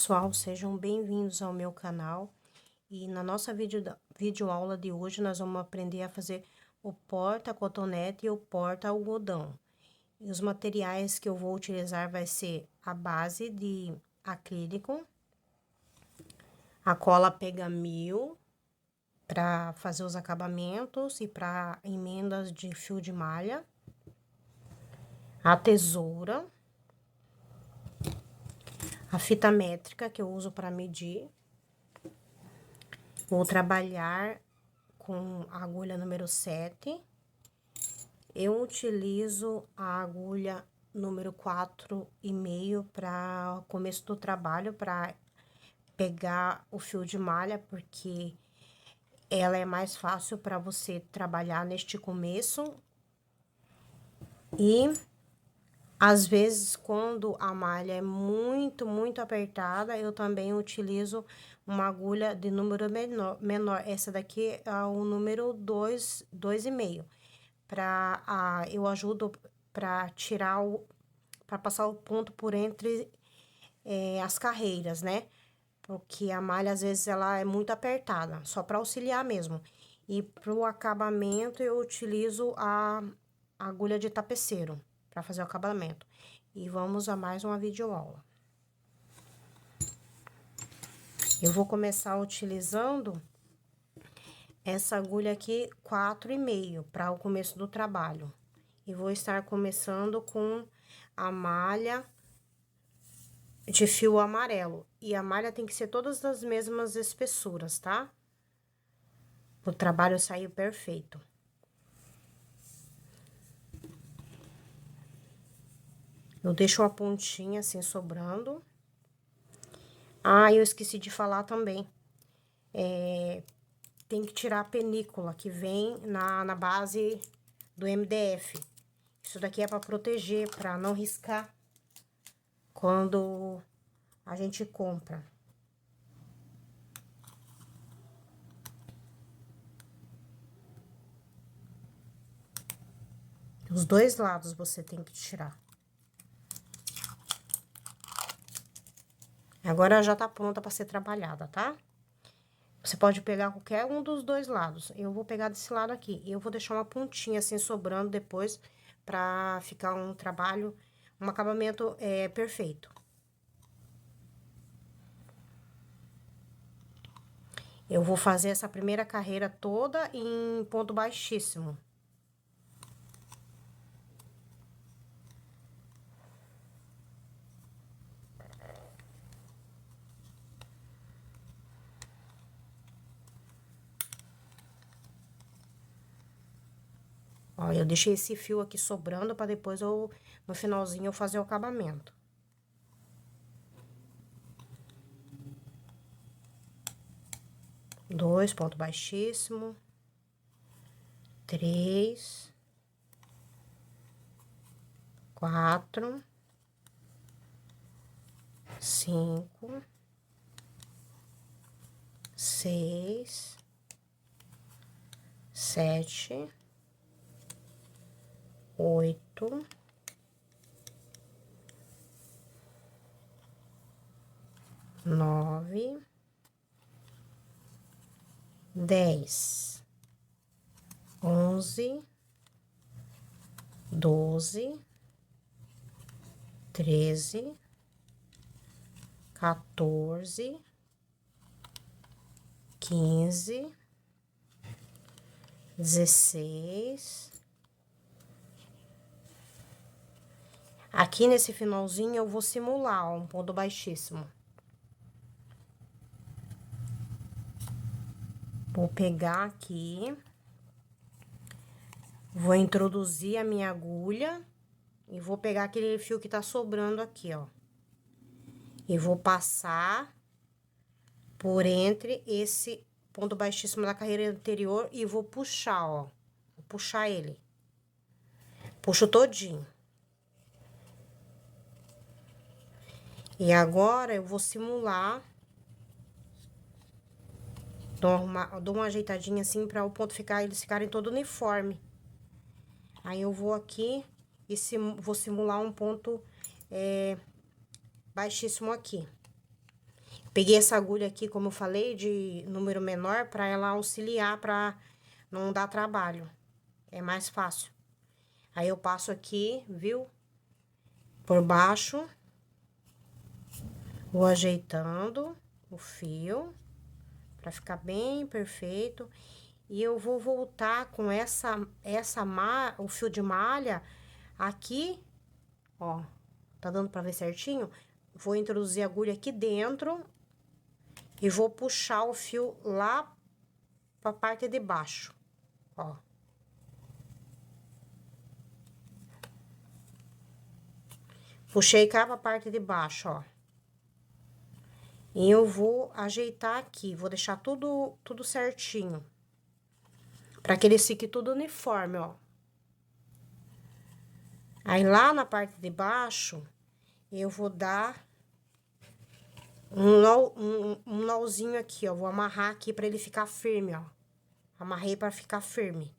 Pessoal, sejam bem-vindos ao meu canal. E na nossa videoaula de hoje, nós vamos aprender a fazer o porta-cotonete e o porta-algodão. E os materiais que eu vou utilizar vai ser a base de acrílico, a cola Pega-Mil para fazer os acabamentos e para emendas de fio de malha, a tesoura, a fita métrica que eu uso para medir. Vou trabalhar com a agulha número 7. Eu utilizo a agulha número 4,5 para o começo do trabalho, para pegar o fio de malha, porque ela é mais fácil para você trabalhar neste começo. E às vezes, quando a malha é muito apertada, eu também utilizo uma agulha de número menor. Essa daqui é o número 2,5. Eu ajudo para tirar para passar o ponto por entre as carreiras, né? Porque a malha, às vezes, ela é muito apertada, só para auxiliar mesmo. E pro acabamento, eu utilizo a agulha de tapeceiro para fazer o acabamento. E vamos a mais uma videoaula. Eu vou começar utilizando essa agulha aqui 4,5 para o começo do trabalho. E vou estar começando com a malha de fio amarelo. E a malha tem que ser todas das mesmas espessuras, tá? O trabalho sair perfeito. Eu deixo uma pontinha assim sobrando. Ah, eu esqueci de falar também. Tem que tirar a penícula que vem na base do MDF. Isso daqui é para proteger, para não riscar quando a gente compra. Os dois lados você tem que tirar. Agora já tá pronta para ser trabalhada, tá? Você pode pegar qualquer um dos dois lados. Eu vou pegar desse lado aqui. E eu vou deixar uma pontinha assim sobrando depois pra ficar um trabalho, um acabamento perfeito. Eu vou fazer essa primeira carreira toda em ponto baixíssimo. Ó, eu deixei esse fio aqui sobrando pra depois no finalzinho, eu fazer o acabamento. Dois, ponto baixíssimo. 3. 4. 5. 6. 7. 8. 9. 10. 11. 12. 13. 14. 15. 16. Aqui nesse finalzinho eu vou simular, ó, um ponto baixíssimo. Vou pegar aqui, vou introduzir a minha agulha e vou pegar aquele fio que tá sobrando aqui, ó. E vou passar por entre esse ponto baixíssimo da carreira anterior e vou puxar, ó. Vou puxar ele. Puxo todinho. E agora, eu vou simular. Dou uma ajeitadinha assim para o ponto eles ficarem todo uniforme. Aí, eu vou aqui e vou simular um ponto baixíssimo aqui. Peguei essa agulha aqui, como eu falei, de número menor, pra ela auxiliar, pra não dar trabalho. É mais fácil. Aí eu passo aqui, viu? Por baixo. Vou ajeitando o fio, pra ficar bem perfeito. E eu vou voltar com o fio de malha aqui, ó. Tá dando pra ver certinho? Vou introduzir a agulha aqui dentro e vou puxar o fio lá pra parte de baixo, ó. Puxei cá pra parte de baixo, ó. E eu vou ajeitar aqui, vou deixar tudo certinho. Pra que ele fique tudo uniforme, ó. Aí, lá na parte de baixo, eu vou dar um nózinho aqui, ó. Vou amarrar aqui pra ele ficar firme, ó. Amarrei pra ficar firme.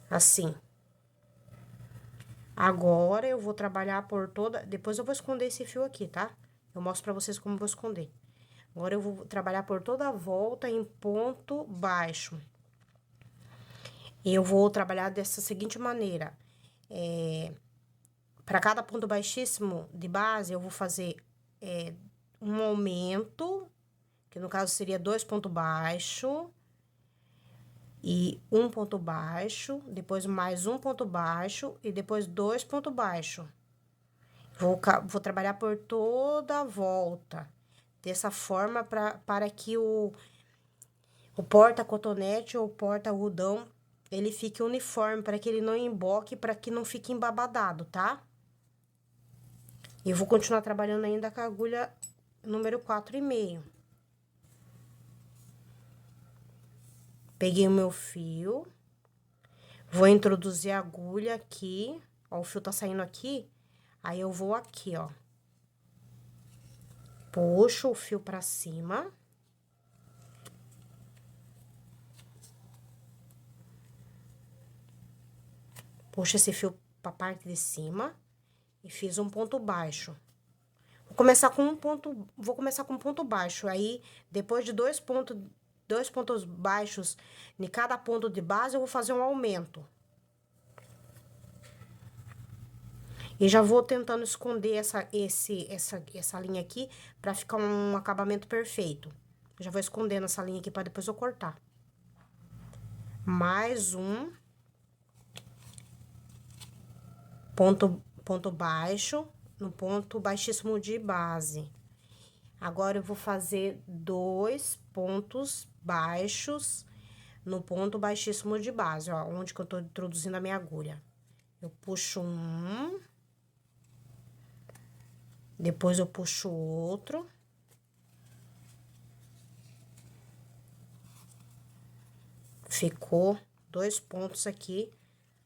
Assim. Agora, eu vou trabalhar por toda... Depois eu vou esconder esse fio aqui, tá? Eu mostro pra vocês como eu vou esconder. Agora, eu vou trabalhar por toda a volta em ponto baixo. E eu vou trabalhar dessa seguinte maneira. Para cada ponto baixíssimo de base, eu vou fazer um aumento, que no caso seria 2 pontos baixos, e um ponto baixo, depois mais um ponto baixo, e depois 2 pontos baixos. Vou trabalhar por toda a volta, dessa forma, para que o porta-cotonete ou porta-algodão, ele fique uniforme, para que ele não emboque, para que não fique embabadado, tá? E eu vou continuar trabalhando ainda com a agulha número 4,5. Peguei o meu fio, vou introduzir a agulha aqui, ó, o fio tá saindo aqui, aí eu vou aqui, ó. Puxo o fio pra cima. Puxo esse fio pra parte de cima e fiz um ponto baixo. Vou começar com um ponto baixo, aí depois de dois pontos baixos em cada ponto de base, eu vou fazer um aumento. E já vou tentando esconder essa linha aqui, pra ficar um acabamento perfeito. Já vou escondendo essa linha aqui, pra depois eu cortar. Mais um ponto baixo, no ponto baixíssimo de base. Agora, eu vou fazer 2 pontos baixos no ponto baixíssimo de base, ó, onde que eu tô introduzindo a minha agulha. Eu puxo um... Depois, eu puxo outro. Ficou 2 pontos aqui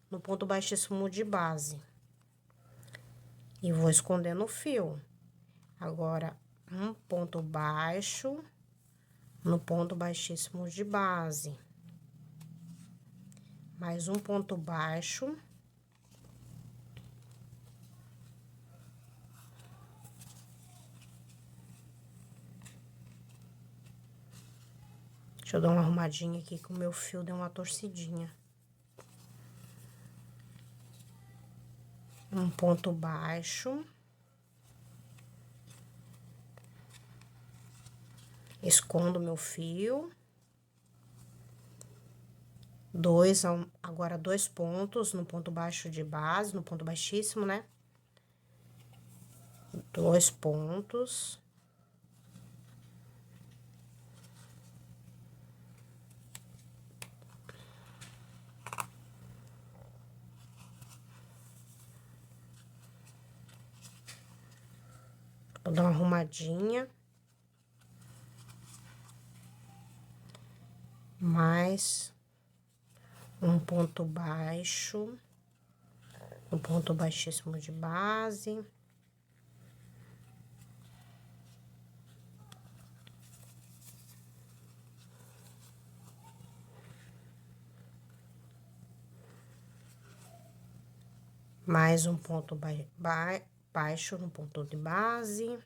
no ponto baixíssimo de base. E vou escondendo o fio. Agora, um ponto baixo no ponto baixíssimo de base. Mais um ponto baixo. Deixa eu dar uma arrumadinha aqui, que o meu fio deu uma torcidinha. Um ponto baixo. Escondo meu fio. Agora 2 pontos no ponto baixo de base, no ponto baixíssimo, né? 2 pontos. Vou dar uma arrumadinha. Mais um ponto baixo, no ponto baixíssimo de base. Mais um ponto baixo no ponto de base.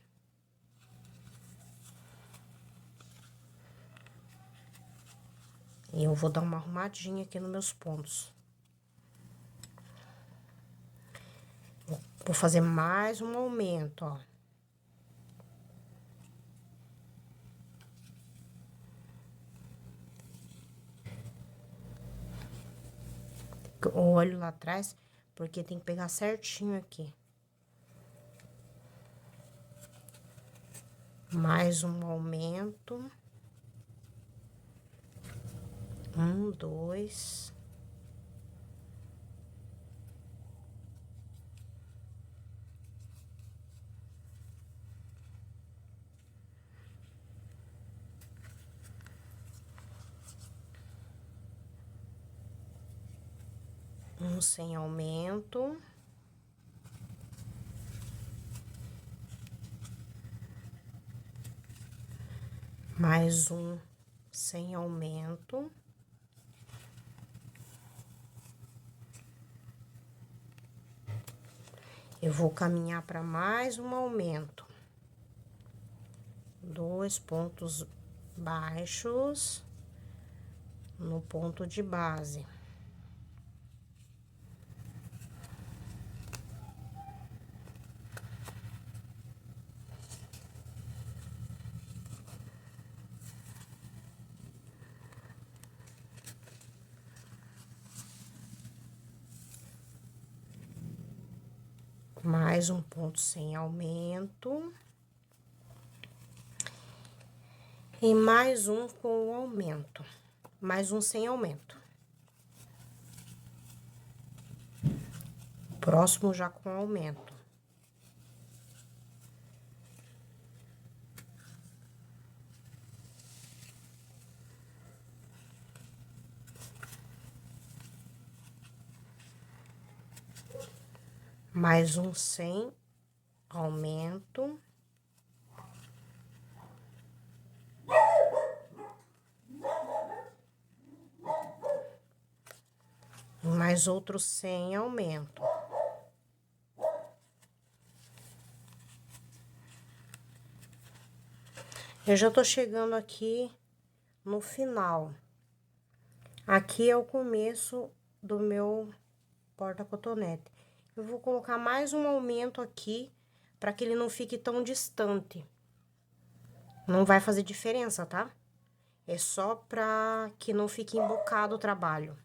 E eu vou dar uma arrumadinha aqui nos meus pontos. Vou fazer mais um aumento, ó. Eu olho lá atrás, porque tem que pegar certinho aqui. Mais um aumento. 1, 2. Um sem aumento. Mais um sem aumento. Eu vou caminhar para mais um aumento. 2 pontos baixos no ponto de base. Mais um ponto sem aumento. E mais um com aumento. Mais um sem aumento. Próximo já com aumento. Mais um sem aumento. Mais outro sem aumento. Eu já tô chegando aqui no final. Aqui é o começo do meu porta-cotonete. Eu vou colocar mais um aumento aqui, para que ele não fique tão distante. Não vai fazer diferença, tá? É só pra que não fique embocado o trabalho.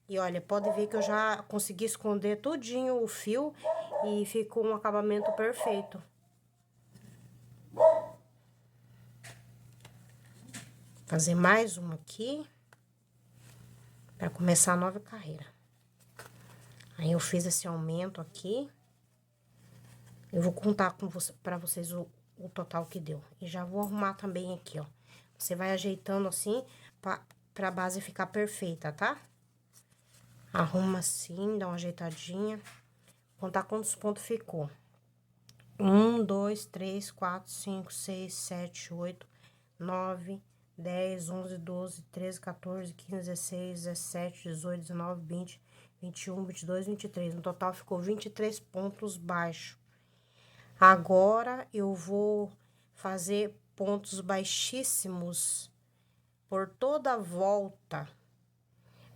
E olha, pode ver que eu já consegui esconder tudinho o fio e ficou um acabamento perfeito. Fazer mais uma aqui, para começar a nova carreira. Aí, eu fiz esse aumento aqui. Eu vou contar pra vocês o total que deu. E já vou arrumar também aqui, ó. Você vai ajeitando assim, pra base ficar perfeita, tá? Arruma assim, dá uma ajeitadinha. Contar quantos pontos ficou. 1, 2, 3, 4, 5, 6, 7, 8, 9, 10, 11, 12, 13, 14, 15, 16, 17, 18, 19, 20, 21, 22, 23. No total, ficou 23 pontos baixos. Agora, eu vou fazer pontos baixíssimos por toda a volta,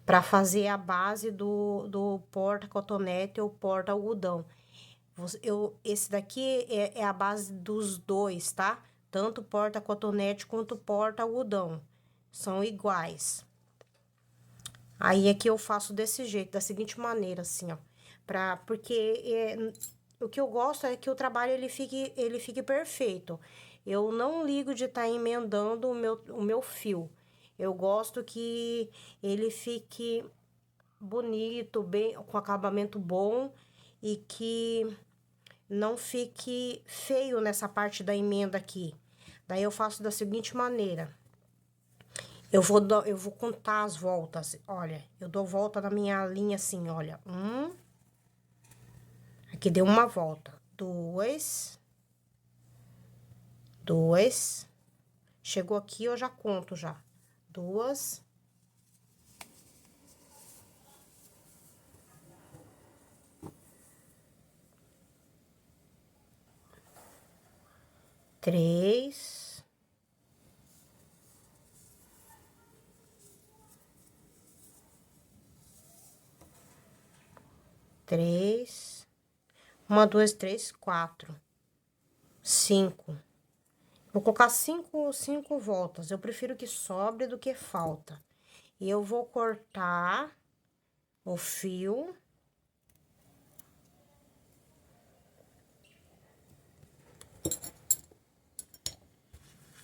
para fazer a base do porta-cotonete ou porta-algodão. Esse daqui é a base dos dois, tá? Tanto porta-cotonete quanto porta-algodão. São iguais. Aí, aqui eu faço desse jeito, da seguinte maneira, assim, ó. Porque o que eu gosto é que o trabalho, ele fique perfeito. Eu não ligo de estar emendando o meu fio. Eu gosto que ele fique bonito, bem, com acabamento bom e que não fique feio nessa parte da emenda aqui. Daí, eu faço da seguinte maneira. Eu vou contar as voltas. Olha, eu dou volta na minha linha assim, olha. Aqui deu uma volta. 2. Chegou aqui, eu já conto já. 2. 3. 3, 1, 2, 3, 4, 5. Vou colocar cinco voltas. Eu prefiro que sobre do que falta. E eu vou cortar o fio.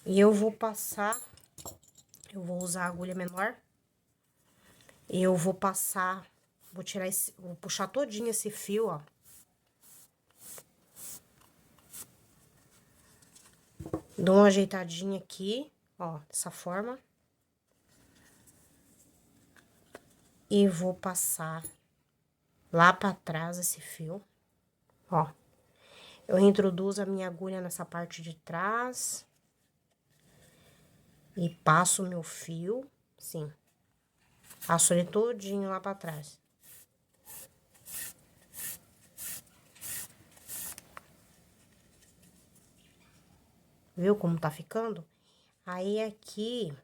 E eu vou passar, eu vou usar a agulha menor. E eu vou passar, vou tirar esse, vou puxar todinho esse fio, ó. Dou uma ajeitadinha aqui, ó, dessa forma. E vou passar lá pra trás esse fio, ó. Eu introduzo a minha agulha nessa parte de trás. E passo o meu fio, sim. Passo ele todinho lá pra trás. Viu como tá ficando? Aí, aqui,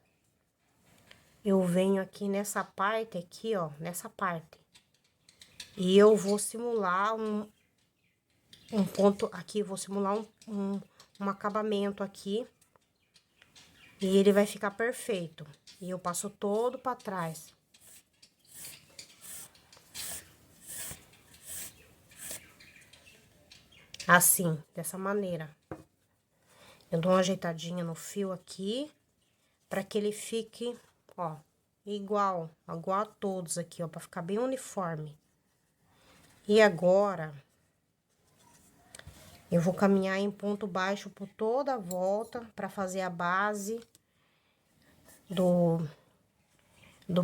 eu venho aqui nessa parte aqui, ó, nessa parte. E eu vou simular um ponto aqui, vou simular um acabamento aqui. E ele vai ficar perfeito. E eu passo todo pra trás. Assim, dessa maneira. Eu dou uma ajeitadinha no fio aqui, pra que ele fique, ó, igual a todos aqui, ó, pra ficar bem uniforme. E agora, eu vou caminhar em ponto baixo por toda a volta, pra fazer a base do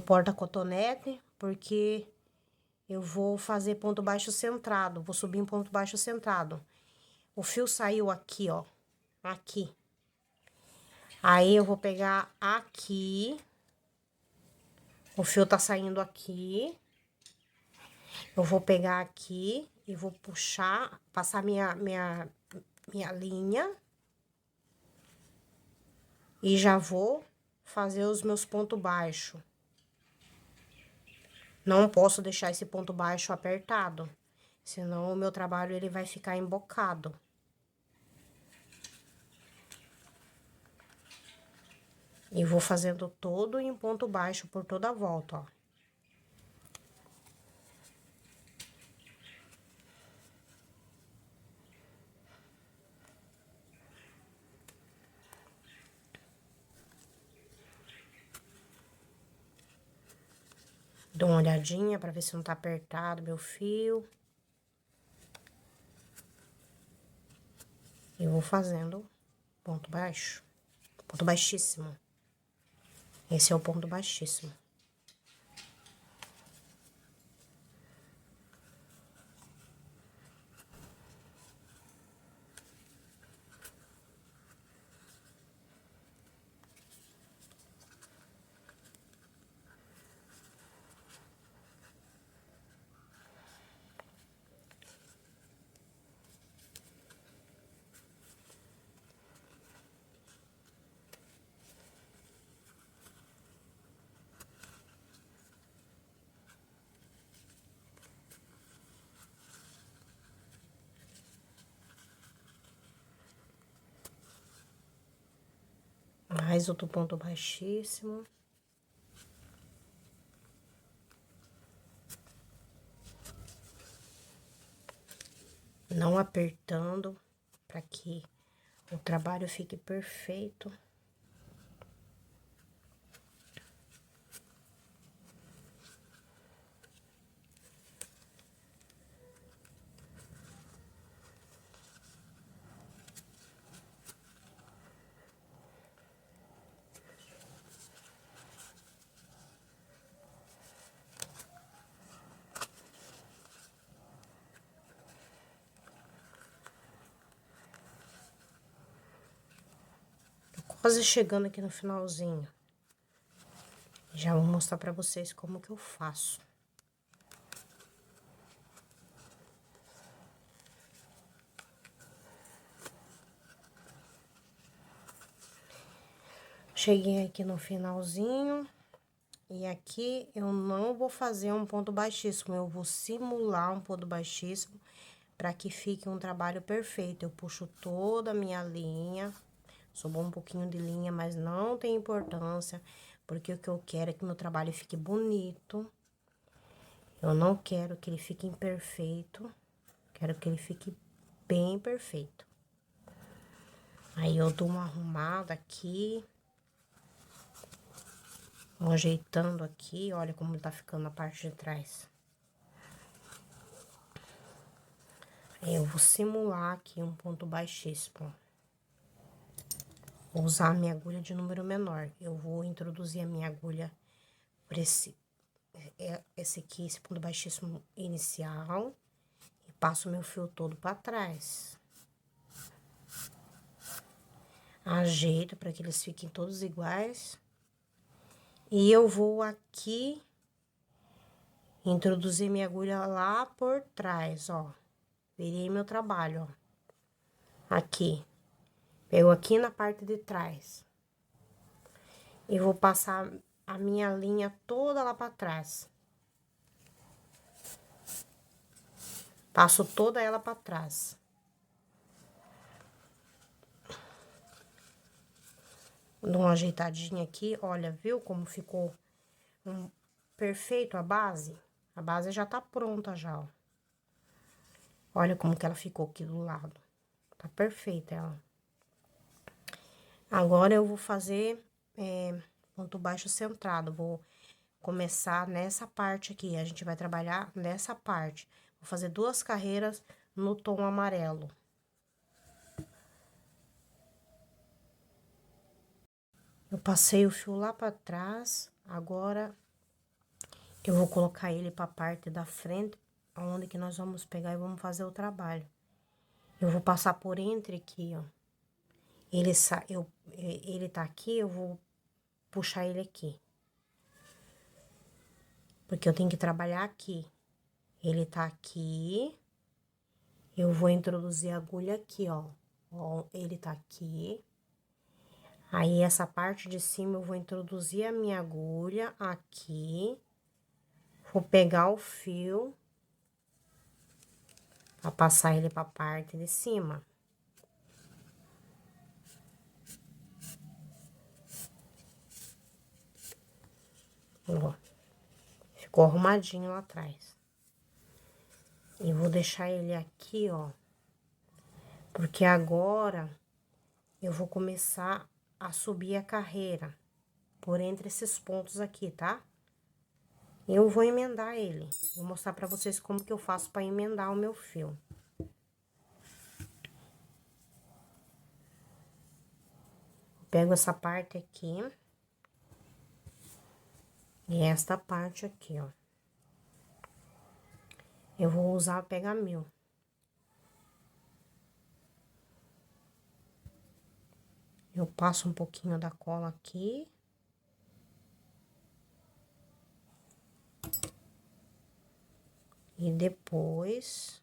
porta-cotonete, porque eu vou fazer ponto baixo centrado, vou subir em ponto baixo centrado. O fio saiu aqui, ó, aqui. Aí, eu vou pegar aqui, o fio tá saindo aqui. Eu vou pegar aqui e vou puxar, passar minha linha. E já vou fazer os meus pontos baixos. Não posso deixar esse ponto baixo apertado, senão o meu trabalho ele vai ficar embocado. E vou fazendo todo em ponto baixo por toda a volta, ó. Dou uma olhadinha pra ver se não tá apertado meu fio. E vou fazendo ponto baixo, ponto baixíssimo. Esse é o ponto baixíssimo. Mais outro ponto baixíssimo. Não apertando, para que o trabalho fique perfeito. Quase chegando aqui no finalzinho. Já vou mostrar pra vocês como que eu faço. Cheguei aqui no finalzinho. E aqui eu não vou fazer um ponto baixíssimo, eu vou simular um ponto baixíssimo para que fique um trabalho perfeito. Eu puxo toda a minha linha, sobrou um pouquinho de linha, mas não tem importância, porque o que eu quero é que meu trabalho fique bonito. Eu não quero que ele fique imperfeito, quero que ele fique bem perfeito. Aí eu dou uma arrumada aqui, vou ajeitando aqui, olha como tá ficando a parte de trás. Aí eu vou simular aqui um ponto baixíssimo. Vou usar a minha agulha de número menor. Eu vou introduzir a minha agulha por esse aqui, esse ponto baixíssimo inicial. E passo meu fio todo pra trás. Ajeito para que eles fiquem todos iguais. E eu vou aqui introduzir minha agulha lá por trás, ó. Virei meu trabalho, ó. Aqui. Pego aqui na parte de trás. E vou passar a minha linha toda lá pra trás. Passo toda ela pra trás. Dou uma ajeitadinha aqui, olha, viu como ficou perfeito a base? A base já tá pronta já, ó. Olha como que ela ficou aqui do lado. Tá perfeita ela. Agora eu vou fazer ponto baixo centrado. Vou começar nessa parte aqui. A gente vai trabalhar nessa parte. Vou fazer 2 carreiras no tom amarelo. Eu passei o fio lá pra trás. Agora eu vou colocar ele pra parte da frente, onde que nós vamos pegar e vamos fazer o trabalho. Eu vou passar por entre aqui, ó. Ele tá aqui, eu vou puxar ele aqui. Porque eu tenho que trabalhar aqui. Ele tá aqui. Eu vou introduzir a agulha aqui, ó. Ó, ele tá aqui. Aí, essa parte de cima, eu vou introduzir a minha agulha aqui. Vou pegar o fio. Pra passar ele pra parte de cima. Ó. Ficou arrumadinho lá atrás. E vou deixar ele aqui, ó. Porque agora eu vou começar a subir a carreira por entre esses pontos aqui, tá? Eu vou emendar ele. Vou mostrar pra vocês como que eu faço pra emendar o meu fio. Pego essa parte aqui. E esta parte aqui, ó. Eu vou usar pega-mil. Eu passo um pouquinho da cola aqui. E depois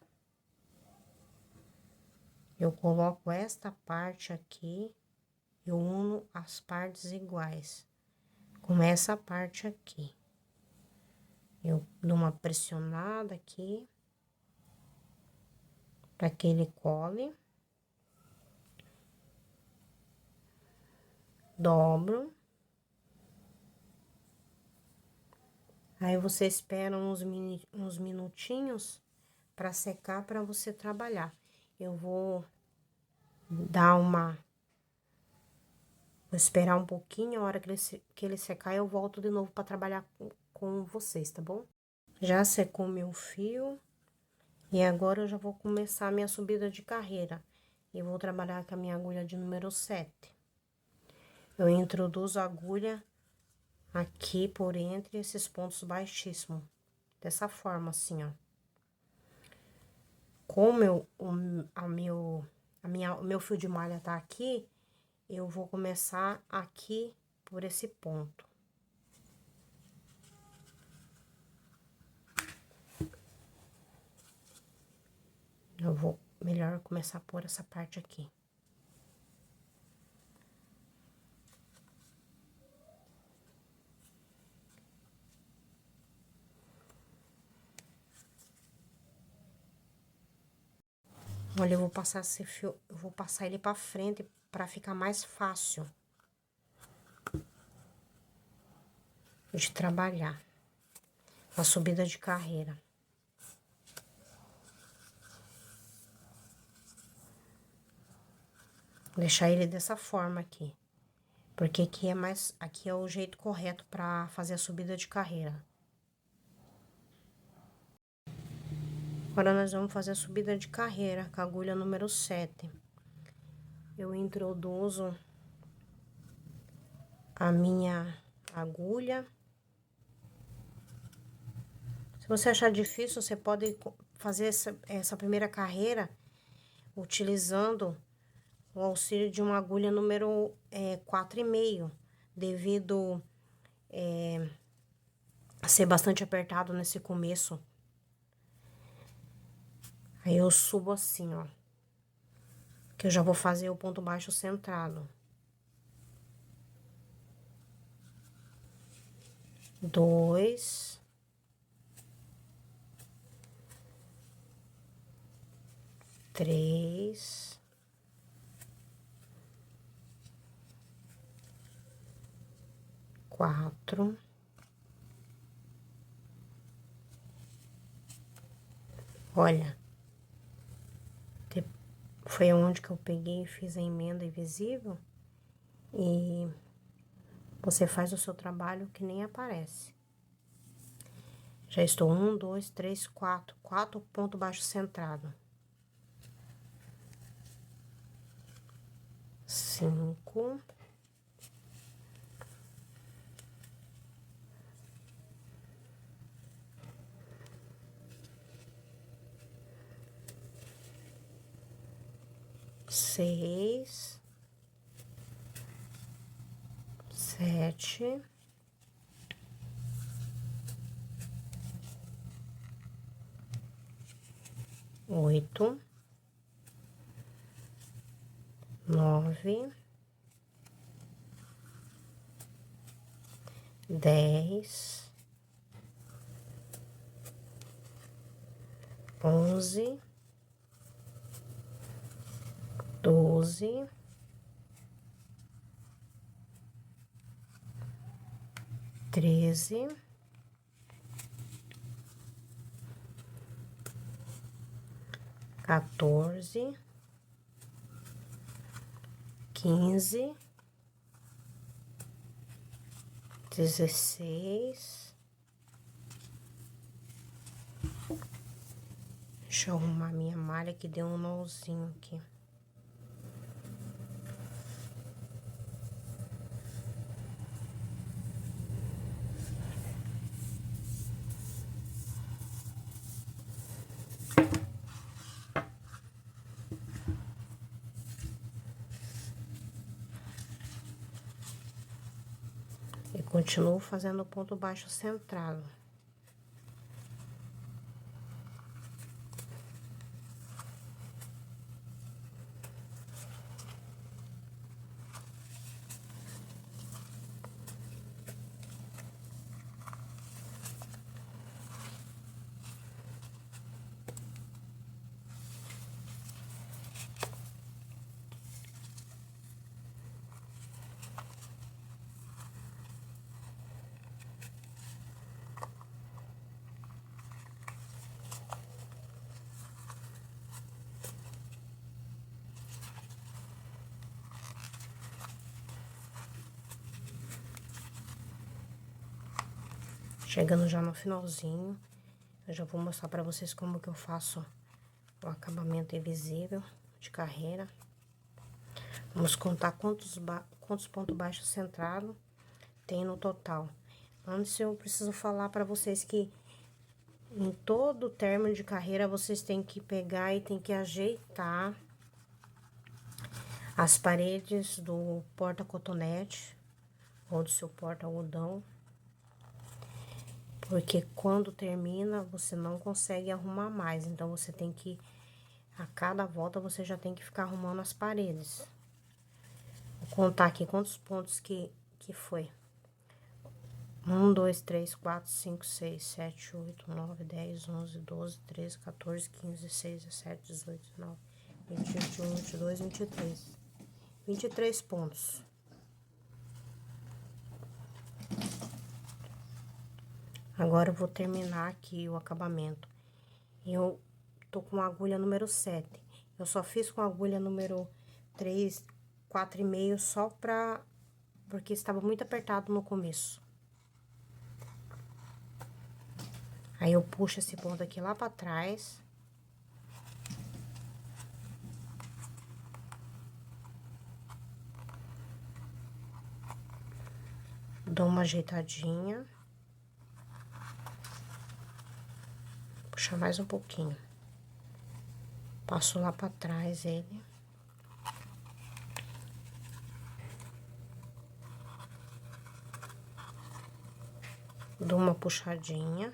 eu coloco esta parte aqui, eu uno as partes iguais, com essa parte aqui. Eu dou uma pressionada aqui, para que ele cole. Dobro. Aí você espera uns minutinhos para secar para você trabalhar. Eu vou dar uma... Vou esperar um pouquinho, a hora que ele secar, eu volto de novo para trabalhar com vocês, tá bom? Já secou meu fio. E agora eu já vou começar a minha subida de carreira. E vou trabalhar com a minha agulha de número 7. Eu introduzo a agulha aqui por entre esses pontos baixíssimos. Dessa forma, assim, ó. Como o meu fio de malha tá aqui, eu vou começar aqui por esse ponto. Eu vou melhor começar por essa parte aqui. Olha, eu vou passar esse fio, eu vou passar ele pra frente pra ficar mais fácil de trabalhar a subida de carreira. Vou deixar ele dessa forma aqui, porque aqui é o jeito correto pra fazer a subida de carreira. Agora, nós vamos fazer a subida de carreira com a agulha número 7. Eu introduzo a minha agulha. Se você achar difícil, você pode fazer essa primeira carreira utilizando o auxílio de uma agulha número 4,5, devido a ser bastante apertado nesse começo. Aí eu subo assim, ó, que eu já vou fazer o ponto baixo centrado. 2, 3, 4, olha, foi onde que eu peguei e fiz a emenda invisível, e você faz o seu trabalho que nem aparece. Já estou 1, 2, 3, 4, 4 ponto baixo centrado. 5, 6, 7, 8, 9, 10, 11, 12, 13, 14, 15, 16. Deixa eu arrumar minha malha que deu um nozinho aqui. E continuo fazendo o ponto baixo centrado. Chegando já no finalzinho, eu já vou mostrar pra vocês como que eu faço o acabamento invisível de carreira. Vamos contar quantos pontos baixos centrados tem no total. Antes eu preciso falar pra vocês que em todo término de carreira vocês têm que pegar e tem que ajeitar as paredes do porta-cotonete ou do seu porta-algodão. Porque quando termina, você não consegue arrumar mais. Então, você tem que, a cada volta, você já tem que ficar arrumando as paredes. Vou contar aqui quantos pontos que foi. 1, 2, 3, 4, 5, 6, 7, 8, 9, 10, 11, 12, 13, 14, 15, 16, 17, 18, 19, 21, 22, 23. 23 pontos. Agora eu vou terminar aqui o acabamento. Eu tô com a agulha número 7. Eu só fiz com a agulha número 3, 4,5 só porque estava muito apertado no começo. Aí eu puxo esse ponto aqui lá pra trás. Dou uma ajeitadinha. Puxar mais um pouquinho. Passo lá pra trás ele. Dou uma puxadinha.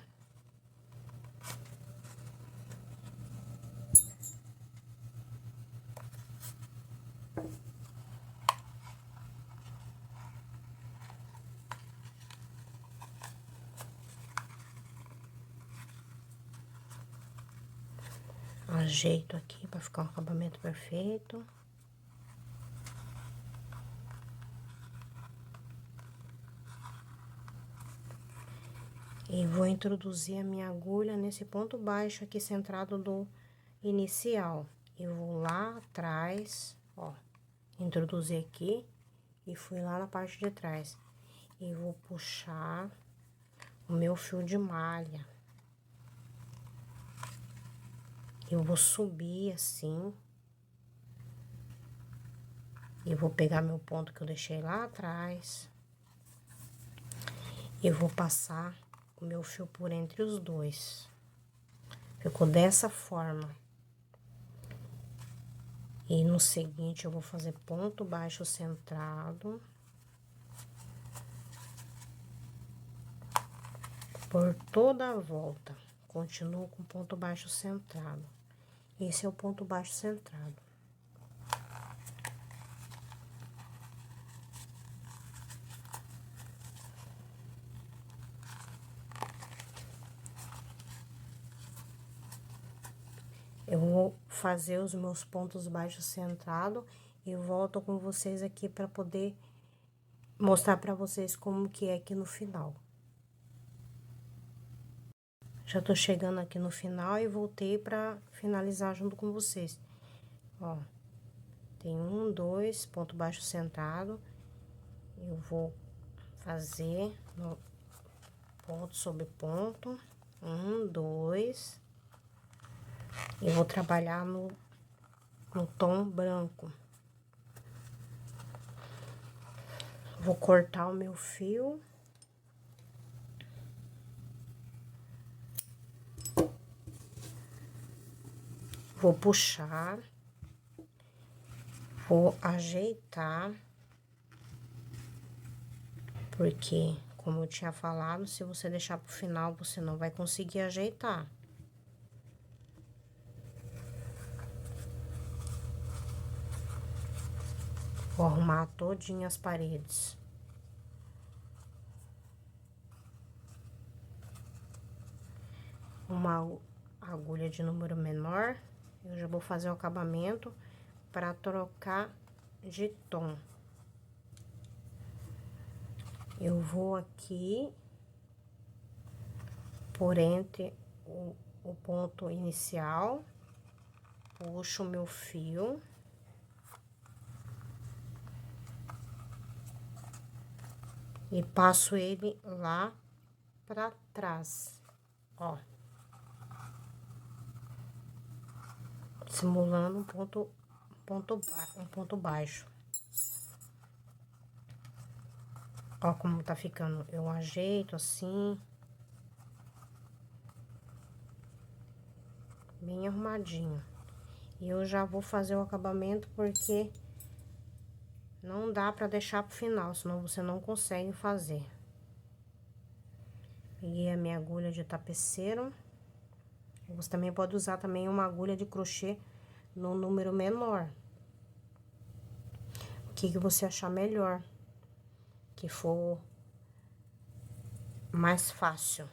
Ajeito aqui pra ficar um acabamento perfeito. E vou introduzir a minha agulha nesse ponto baixo aqui centrado do inicial. Eu vou lá atrás, ó, introduzir aqui e fui lá na parte de trás. E vou puxar o meu fio de malha. Eu vou subir assim. E vou pegar meu ponto que eu deixei lá atrás. E vou passar o meu fio por entre os dois. Ficou dessa forma. E no seguinte, eu vou fazer ponto baixo centrado. Por toda a volta. Continuo com ponto baixo centrado. Esse é o ponto baixo centrado. Eu vou fazer os meus pontos baixos centrado e volto com vocês aqui para poder mostrar para vocês como que é aqui no final. Já tô chegando aqui no final e voltei para finalizar junto com vocês. Ó, tem 1, 2, ponto baixo centrado. Eu vou fazer no ponto sobre ponto. 1, 2. Eu vou trabalhar no tom branco. Vou cortar o meu fio. Vou puxar. Vou ajeitar. Porque, como eu tinha falado, se você deixar pro final, você não vai conseguir ajeitar. Vou arrumar todinha as paredes. Uma agulha de número menor. Eu já vou fazer o acabamento para trocar de tom. Eu vou aqui por entre o ponto inicial, puxo o meu fio. E passo ele lá pra trás, ó. Simulando um ponto baixo. Ó como tá ficando. Eu ajeito assim. Bem arrumadinho. E eu já vou fazer o acabamento porque não dá pra deixar pro final, senão você não consegue fazer. Peguei a minha agulha de tapeceiro. Você também pode usar também uma agulha de crochê no número menor. O que você achar melhor, que for mais fácil.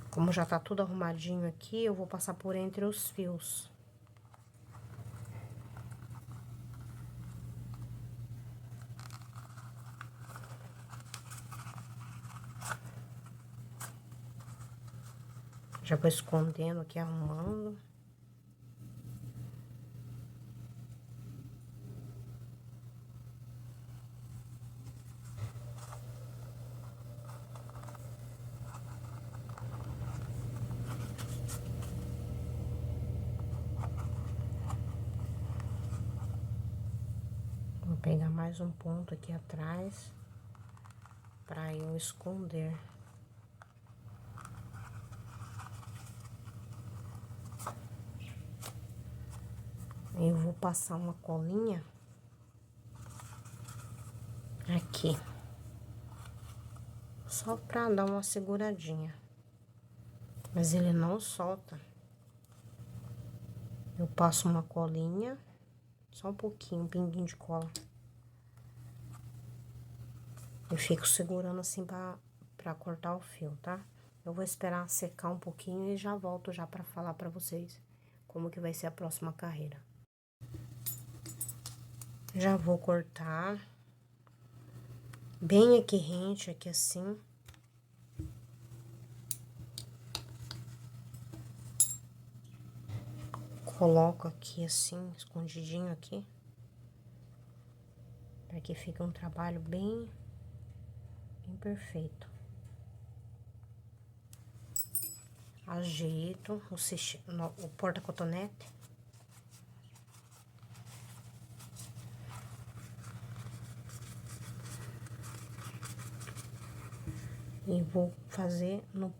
Como já tá tudo arrumadinho aqui, eu vou passar por entre os fios. Já vou escondendo aqui, arrumando. Vou pegar mais um ponto aqui atrás para eu esconder. Eu vou passar uma colinha aqui, só pra dar uma seguradinha, mas ele não solta. Eu passo uma colinha, só um pouquinho, um pinguinho de cola. Eu fico segurando assim pra cortar o fio, tá? Eu vou esperar secar um pouquinho e já volto já pra falar pra vocês como que vai ser a próxima carreira. Já vou cortar bem aqui rente, aqui assim. Coloco aqui assim, escondidinho aqui. Para que fique um trabalho bem perfeito. Ajeito o porta-cotonete. E vou fazer no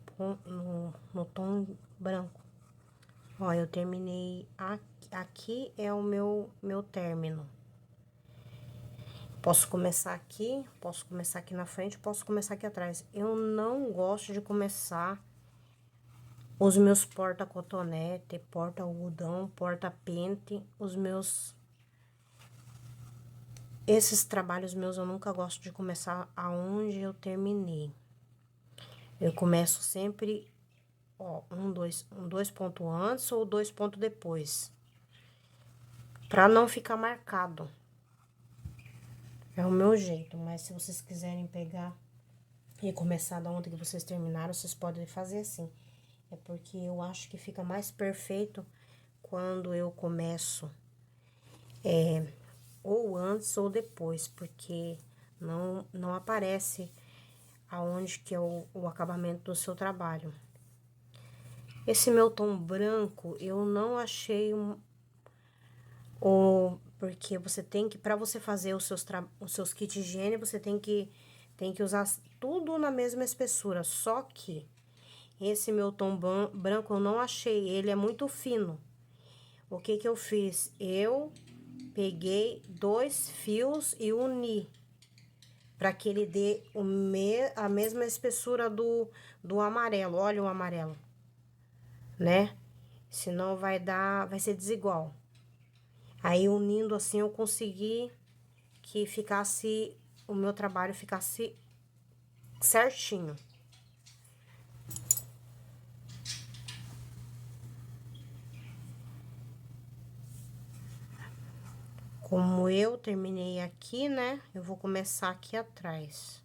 tom branco. Ó, eu terminei aqui é o meu término. Posso começar aqui na frente, posso começar aqui atrás. Eu não gosto de começar os meus porta-cotonete, porta-algodão, porta-pente, esses trabalhos meus eu nunca gosto de começar aonde eu terminei. Eu começo sempre, ó, dois pontos antes ou 2 pontos depois. Pra não ficar marcado. É o meu jeito, mas se vocês quiserem pegar e começar da onde que vocês terminaram, vocês podem fazer assim. É porque eu acho que fica mais perfeito quando eu começo ou antes ou depois, porque não aparece aonde que é o acabamento do seu trabalho. Esse meu tom branco, eu não achei porque você tem que, para você fazer os seus kits de higiene, você tem que usar tudo na mesma espessura, só que esse meu tom branco eu não achei, ele é muito fino. O que que eu fiz? Eu peguei 2 fios e uni, para que ele dê a mesma espessura do amarelo. Olha o amarelo, né? Senão vai ser desigual. Aí, unindo assim, eu consegui que o meu trabalho ficasse certinho. Como eu terminei aqui, né? Eu vou começar aqui atrás.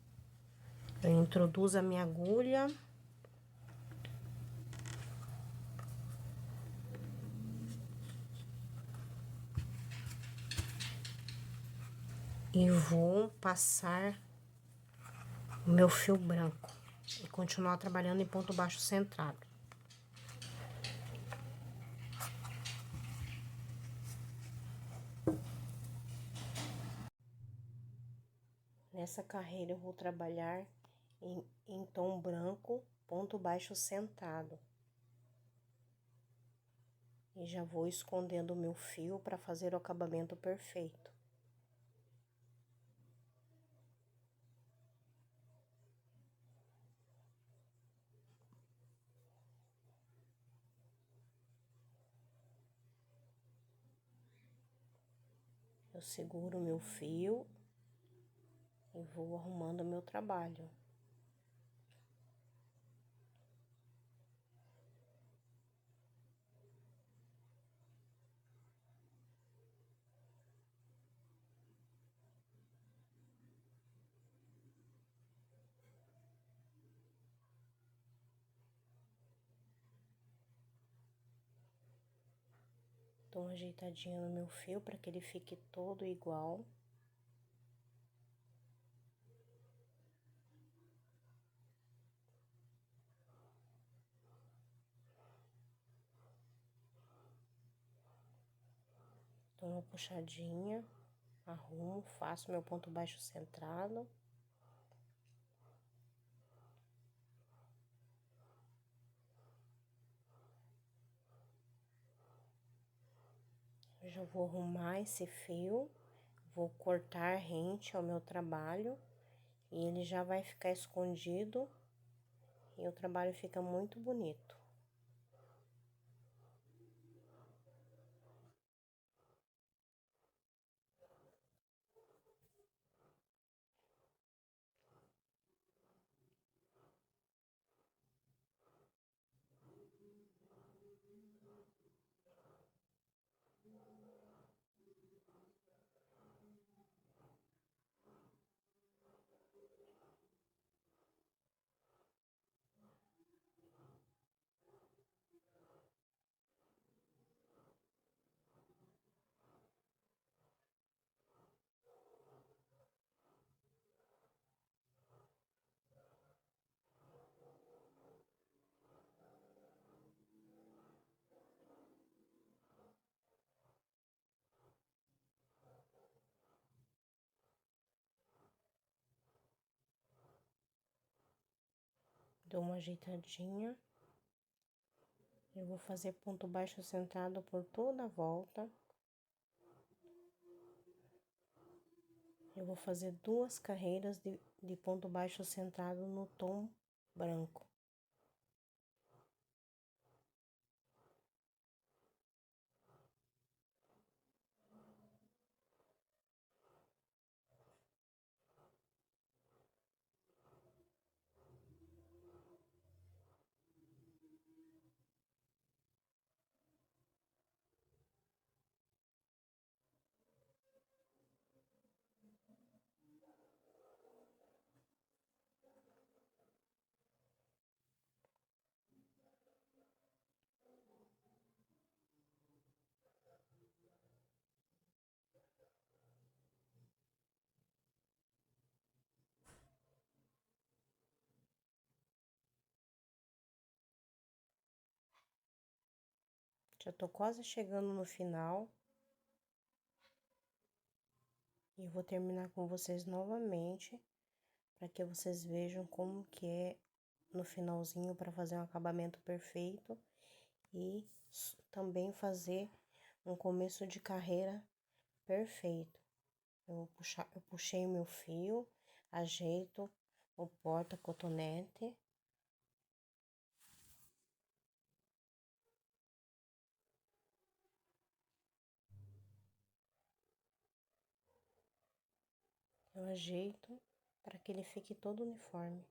Eu introduzo a minha agulha. E vou passar o meu fio branco. E continuar trabalhando em ponto baixo centrado. Nessa carreira eu vou trabalhar em tom branco, ponto baixo centrado. E já vou escondendo o meu fio para fazer o acabamento perfeito. Eu seguro o meu fio e vou arrumando o meu trabalho. Dou uma ajeitadinha no meu fio para que ele fique todo igual. Dou uma puxadinha, arrumo, faço meu ponto baixo centrado. Eu já vou arrumar esse fio, vou cortar rente ao meu trabalho e ele já vai ficar escondido e o trabalho fica muito bonito. Dou uma ajeitadinha. Eu vou fazer ponto baixo centrado por toda a volta. Eu vou fazer 2 carreiras de ponto baixo centrado no tom branco. Já tô quase chegando no final. E vou terminar com vocês novamente, para que vocês vejam como que é no finalzinho para fazer um acabamento perfeito e também fazer um começo de carreira perfeito. Eu puxei o meu fio, ajeito o porta-cotonete. Eu ajeito para que ele fique todo uniforme.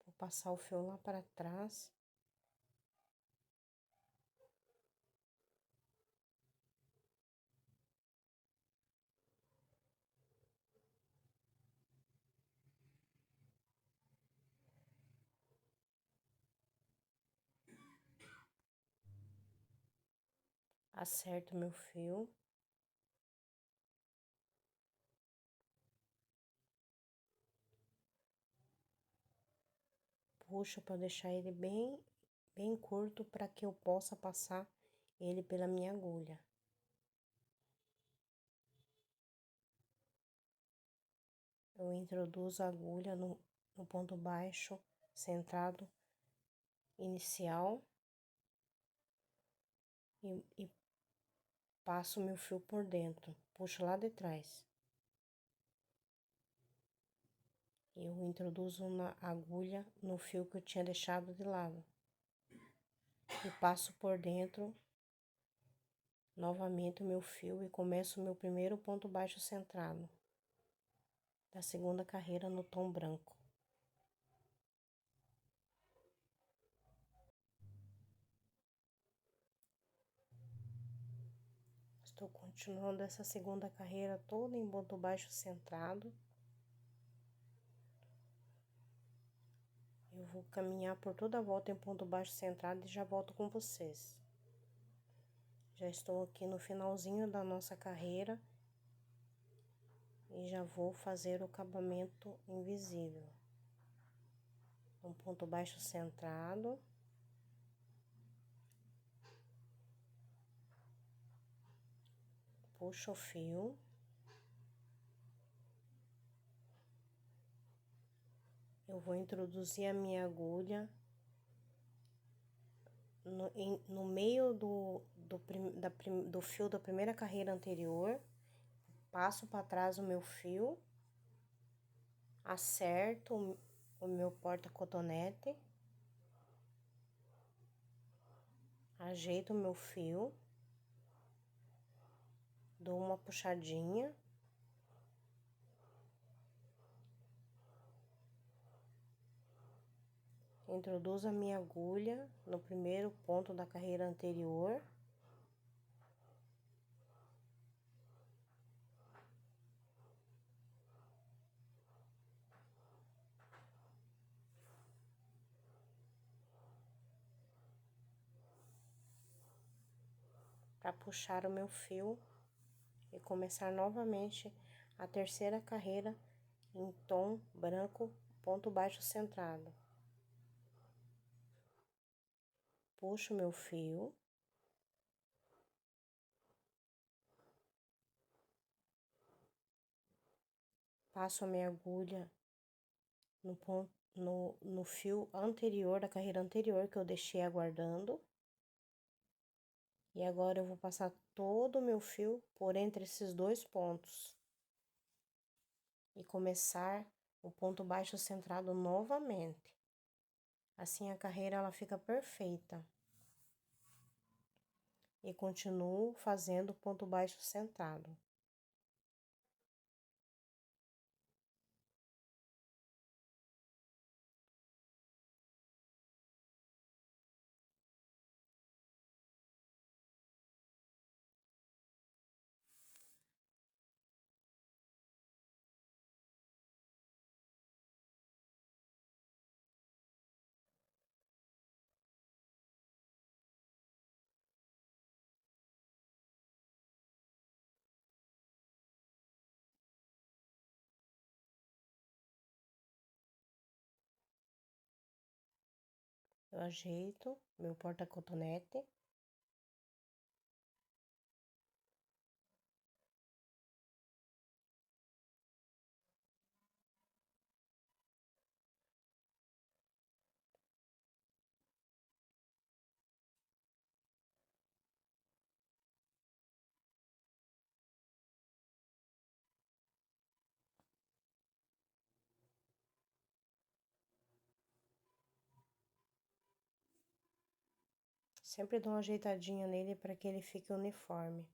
Vou passar o fio lá para trás. Acerto meu fio. Puxo para deixar ele bem curto para que eu possa passar ele pela minha agulha. Eu introduzo a agulha no ponto baixo centrado inicial e passo meu fio por dentro, puxo lá de trás. Eu introduzo na agulha no fio que eu tinha deixado de lado. E passo por dentro novamente o meu fio e começo o meu primeiro ponto baixo centrado da segunda carreira no tom branco. Estou continuando essa segunda carreira toda em ponto baixo centrado. Eu vou caminhar por toda a volta em ponto baixo centrado e já volto com vocês. Já estou aqui no finalzinho da nossa carreira e já vou fazer o acabamento invisível. Um ponto baixo centrado. Puxo o fio. Eu vou introduzir a minha agulha no meio do fio da primeira carreira anterior. Passo para trás o meu fio, acerto o meu porta-cotonete, ajeito o meu fio, dou uma puxadinha. Introduzo a minha agulha no primeiro ponto da carreira anterior. Para puxar o meu fio e começar novamente a terceira carreira em tom branco, ponto baixo centrado. Puxo meu fio. Passo a minha agulha no fio anterior, da carreira anterior, que eu deixei aguardando. E agora eu vou passar todo o meu fio por entre esses dois pontos. E começar o ponto baixo centrado novamente. Assim a carreira ela fica perfeita. E continuo fazendo ponto baixo centrado. Eu ajeito meu porta-cotonete. Sempre dou uma ajeitadinha nele para que ele fique uniforme.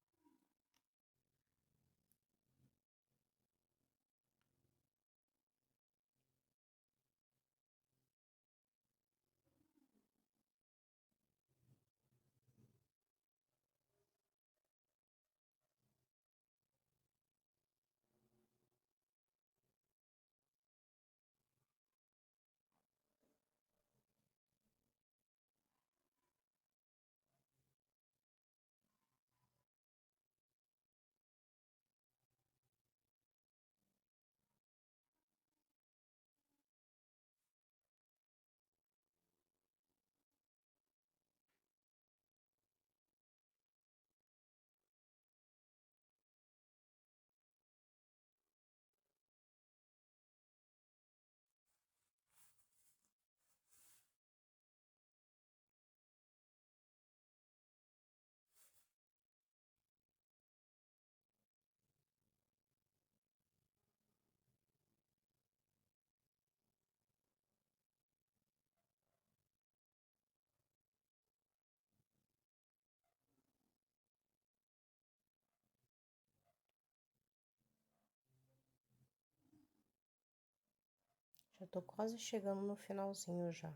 Já tô quase chegando no finalzinho já.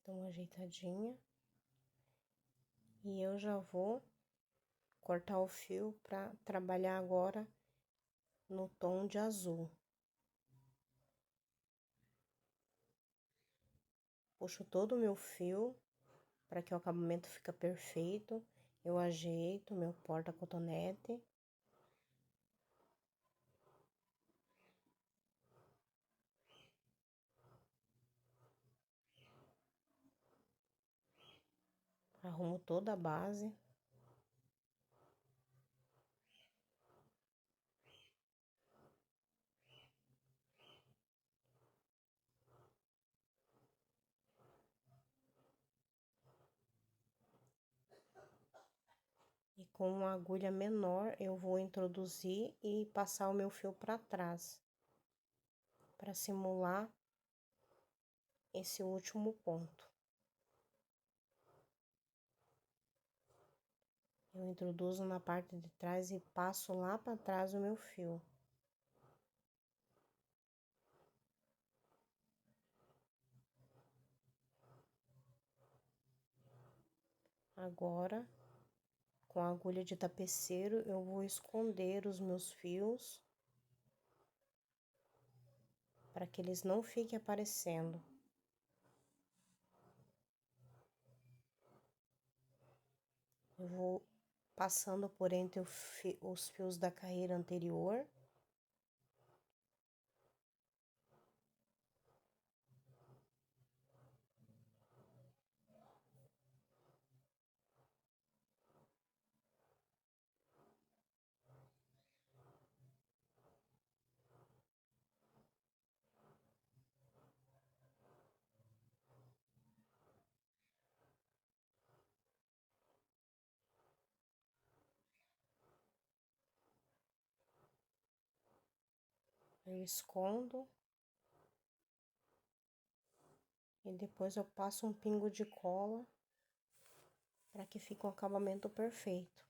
Dou uma ajeitadinha. E eu já vou cortar o fio para trabalhar agora no tom de azul. Puxo todo o meu fio para que o acabamento fique perfeito. Eu ajeito meu porta-cotonete. Arrumo toda a base. E com uma agulha menor, eu vou introduzir e passar o meu fio para trás, para simular esse último ponto. Eu introduzo na parte de trás e passo lá para trás o meu fio. Agora, com a agulha de tapeceiro, eu vou esconder os meus fios para que eles não fiquem aparecendo. Eu vou passando por entre os fios da carreira anterior. Eu escondo. E depois eu passo um pingo de cola para que fique um acabamento perfeito.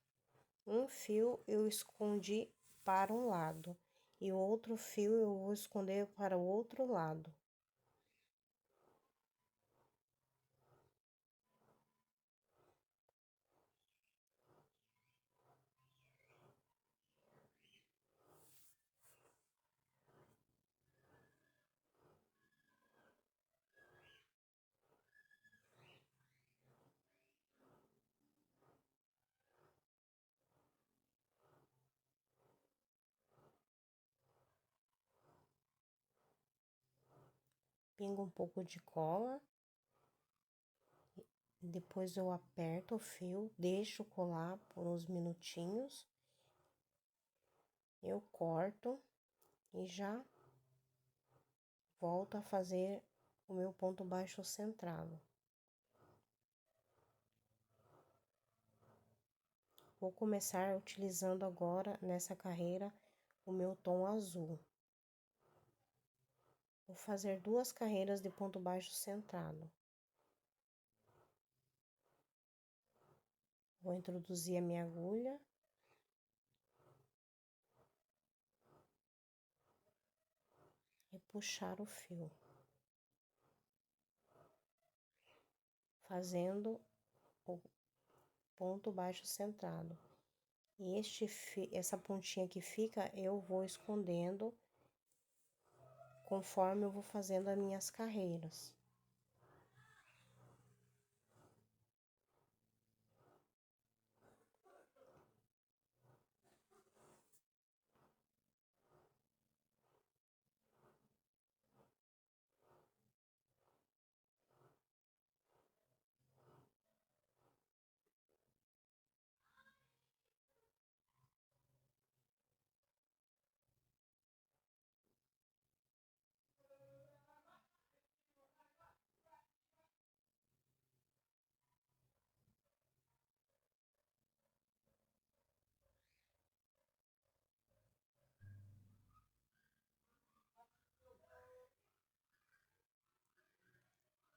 Um fio eu escondi para um lado e o outro fio eu vou esconder para o outro lado. Pingo um pouco de cola. Depois eu aperto o fio, deixo colar por uns minutinhos. Eu corto e já volto a fazer o meu ponto baixo centrado. Vou começar utilizando agora nessa carreira o meu tom azul. Vou fazer 2 carreiras de ponto baixo centrado. Vou introduzir a minha agulha. E puxar o fio. Fazendo o ponto baixo centrado. E essa pontinha que fica, eu vou escondendo conforme eu vou fazendo as minhas carreiras.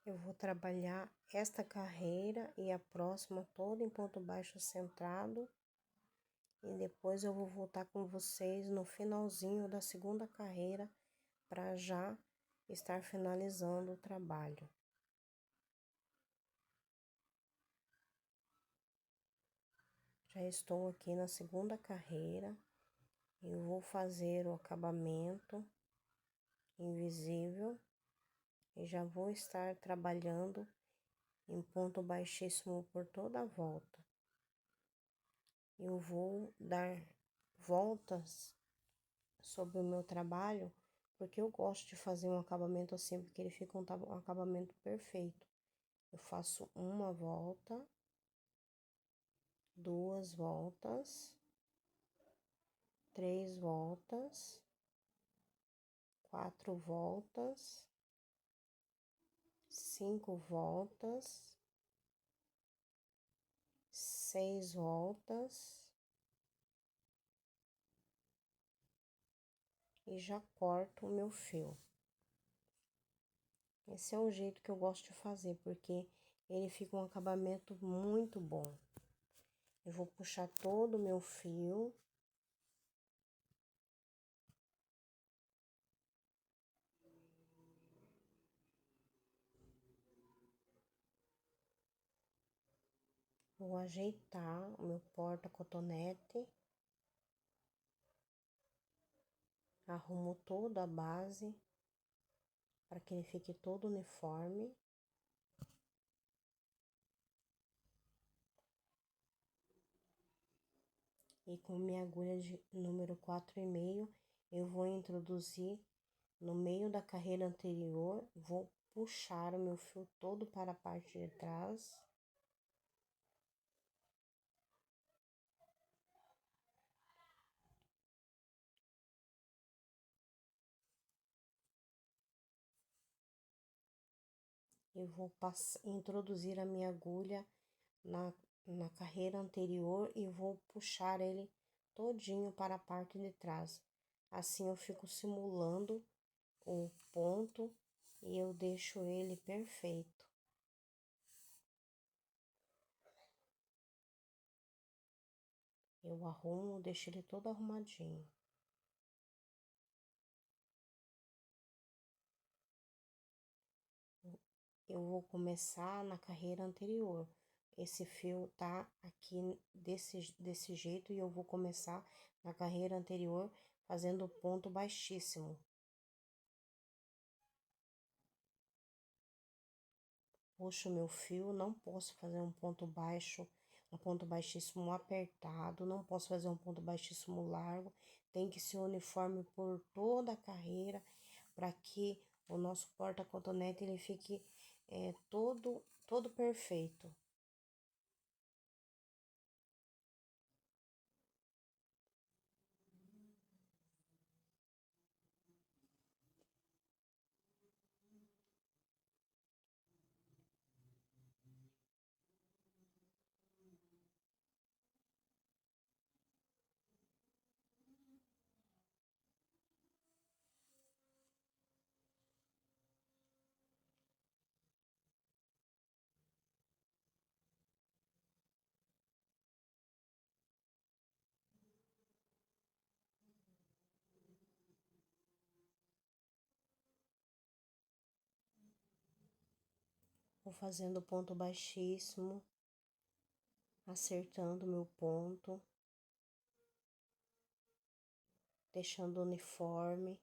Eu vou trabalhar esta carreira e a próxima toda em ponto baixo centrado. E depois eu vou voltar com vocês no finalzinho da segunda carreira para já estar finalizando o trabalho. Já estou aqui na segunda carreira. Eu vou fazer o acabamento invisível e já vou estar trabalhando em ponto baixíssimo por toda a volta. Eu vou dar voltas sobre o meu trabalho, porque eu gosto de fazer um acabamento assim, porque ele fica um acabamento perfeito. Eu faço uma volta, duas voltas, três voltas, quatro voltas, cinco voltas, seis voltas e já corto o meu fio. Esse é o jeito que eu gosto de fazer, porque ele fica um acabamento muito bom. Eu vou puxar todo o meu fio. Vou ajeitar o meu porta-cotonete. Arrumo toda a base para que ele fique todo uniforme. E com minha agulha de número 4,5, eu vou introduzir no meio da carreira anterior, vou puxar o meu fio todo para a parte de trás. Eu vou introduzir a minha agulha na carreira anterior e vou puxar ele todinho para a parte de trás. Assim eu fico simulando o ponto e eu deixo ele perfeito. Eu arrumo, deixo ele todo arrumadinho. Eu vou começar na carreira anterior. Esse fio tá aqui desse jeito e eu vou começar na carreira anterior fazendo ponto baixíssimo. Puxo meu fio, não posso fazer um ponto baixo, um ponto baixíssimo apertado, não posso fazer um ponto baixíssimo largo, tem que ser uniforme por toda a carreira, para que o nosso porta-cotonete ele fique todo perfeito. Vou fazendo ponto baixíssimo, acertando meu ponto, deixando uniforme.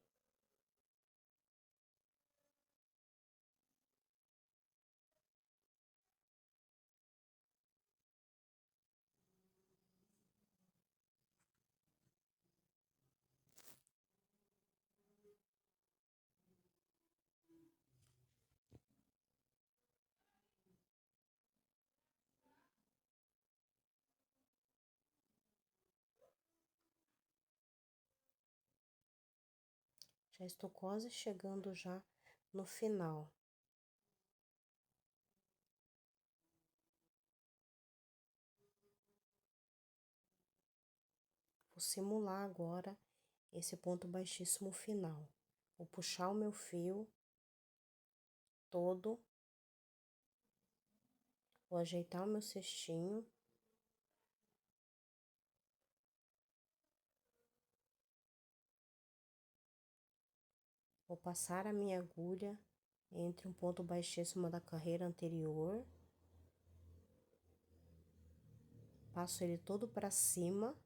Já estou quase chegando já no final. Vou simular agora esse ponto baixíssimo final. Vou puxar o meu fio todo, vou ajeitar o meu cestinho. Vou passar a minha agulha entre um ponto baixíssimo da carreira anterior. passo ele todo para cima.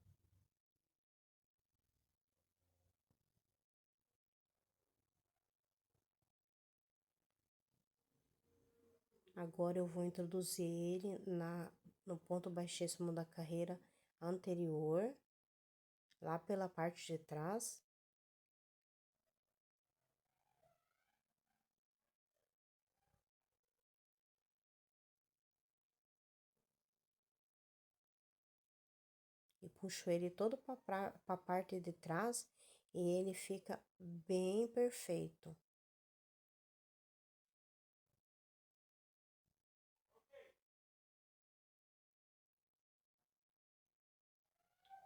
Agora eu vou introduzir ele no ponto baixíssimo da carreira anterior, lá pela parte de trás. E puxo ele todo para a parte de trás e ele fica bem perfeito.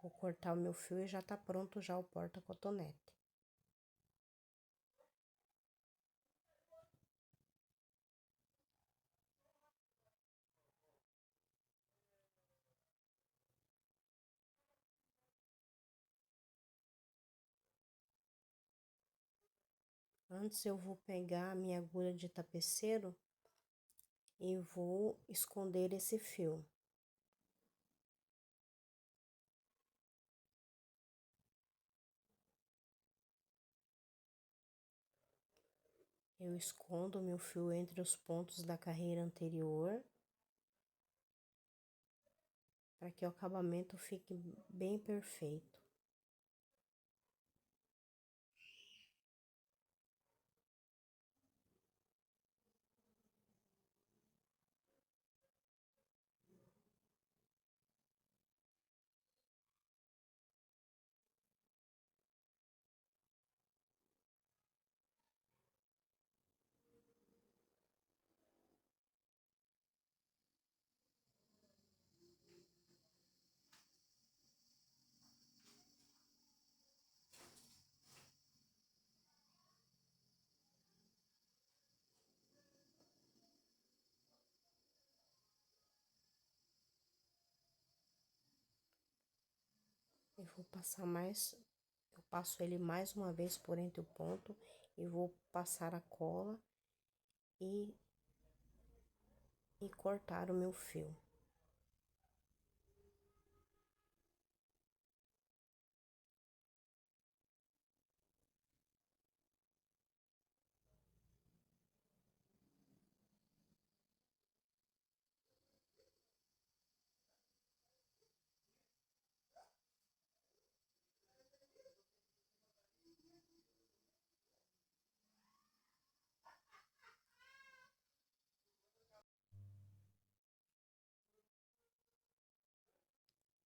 Vou cortar o meu fio e já tá pronto já o porta-cotonete. Antes eu vou pegar a minha agulha de tapeceiro e vou esconder esse fio. Eu escondo o meu fio entre os pontos da carreira anterior, para que o acabamento fique bem perfeito. Eu vou passar eu passo ele mais uma vez por entre o ponto e vou passar a cola e, e cortar o meu fio.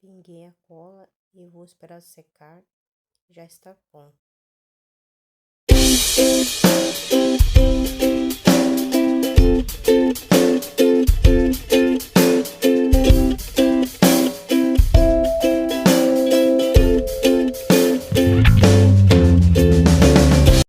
Pinguei a cola e vou esperar secar, já está pronto.